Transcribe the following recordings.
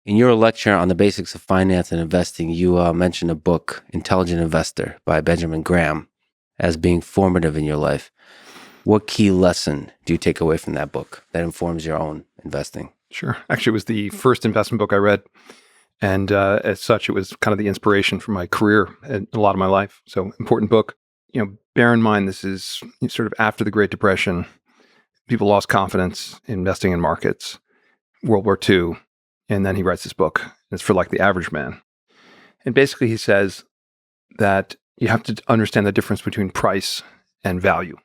In your lecture on the basics of finance and investing, you mentioned a book, Intelligent Investor by Benjamin Graham, as being formative in your life. What key lesson do you take away from that book that informs your own investing? Sure. Actually, it was the first investment book I read. And as such, it was kind of the inspiration for my career and a lot of my life. So important book. Bear in mind, this is sort of after the Great Depression. People lost confidence in investing in markets, World War II. And then he writes this book. It's for like the average man. And basically he says that you have to understand the difference between price and value,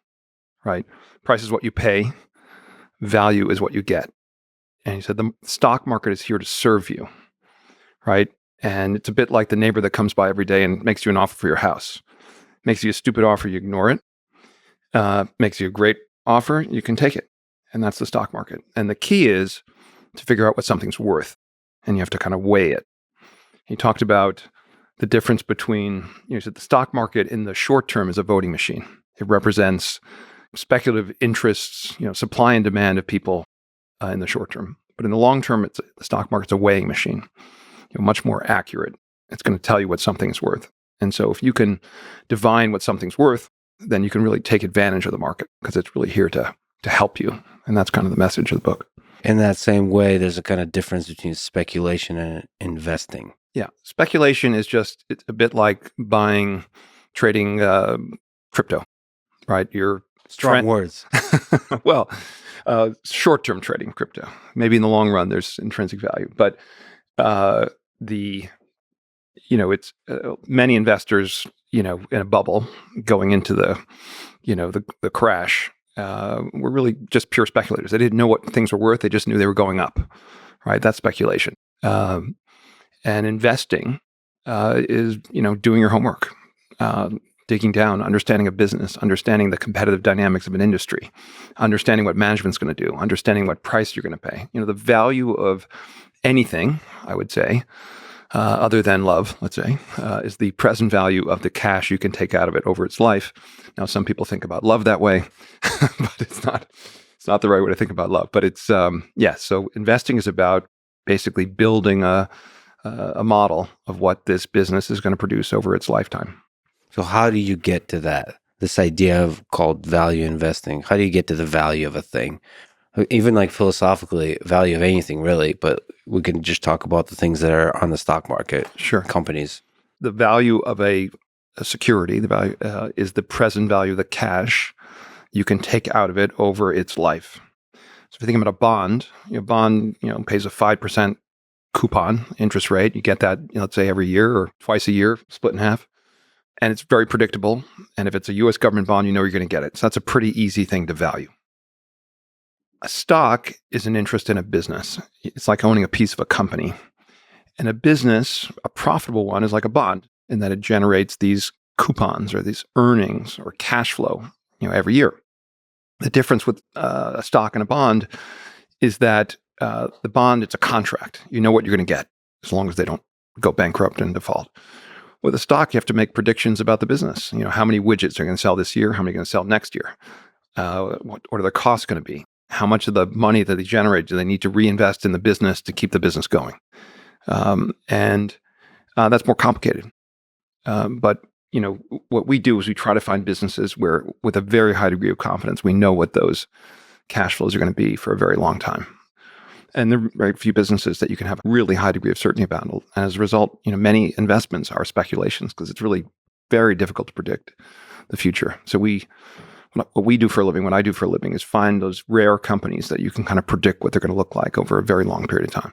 right? Price is what you pay. Value is what you get. And he said the stock market is here to serve you, right? And it's a bit like the neighbor that comes by every day and makes you an offer for your house. Makes you a stupid offer, you ignore it. Makes you a great offer, you can take it. And that's the stock market. And the key is to figure out what something's worth. And you have to kind of weigh it. He talked about the difference between, he said the stock market in the short term is a voting machine. It represents speculative interests, supply and demand of people in the short term. But in the long term, the stock market's a weighing machine, much more accurate. It's going to tell you what something is worth. And so if you can divine what something's worth, then you can really take advantage of the market because it's really here to help you. And that's kind of the message of the book. In that same way, there's a kind of difference between speculation and investing. Yeah. Speculation is it's a bit like trading crypto, right? Strong words. Well, short-term trading crypto. Maybe in the long run, there's intrinsic value. But it's many investors, in a bubble going into the crash, were really just pure speculators. They didn't know what things were worth. They just knew they were going up, right? That's speculation. And investing is, doing your homework, digging down, understanding a business, understanding the competitive dynamics of an industry, understanding what management's going to do, understanding what price you're going to pay. The value of anything, I would say, other than love, let's say, is the present value of the cash you can take out of it over its life. Now, some people think about love that way, but it's not the right way to think about love. But it's, so investing is about basically building a model of what this business is going to produce over its lifetime. So how do you get to that? This idea called value investing. How do you get to the value of a thing? Even like philosophically, value of anything really, but we can just talk about the things that are on the stock market. Sure. Companies. The value of a security, the value is the present value of the cash you can take out of it over its life. So if you think about a bond, pays a 5% coupon interest rate. You get that, let's say every year or twice a year, split in half. And it's very predictable. And if it's a U.S. government bond, you're going to get it. So that's a pretty easy thing to value. A stock is an interest in a business. It's like owning a piece of a company. And a business, a profitable one, is like a bond in that it generates these coupons or these earnings or cash flow, every year. The difference with a stock and a bond is that the bond, it's a contract. You know what you're going to get as long as they don't go bankrupt and default. With a stock, you have to make predictions about the business. How many widgets are going to sell this year? How many are going to sell next year? What are their costs going to be? How much of the money that they generate do they need to reinvest in the business to keep the business going? And that's more complicated. But what we do is we try to find businesses where, with a very high degree of confidence, we know what those cash flows are going to be for a very long time. And there are very few businesses that you can have a really high degree of certainty about. And as a result, many investments are speculations because it's really very difficult to predict the future. So what we do for a living, what I do for a living, is find those rare companies that you can kind of predict what they're going to look like over a very long period of time.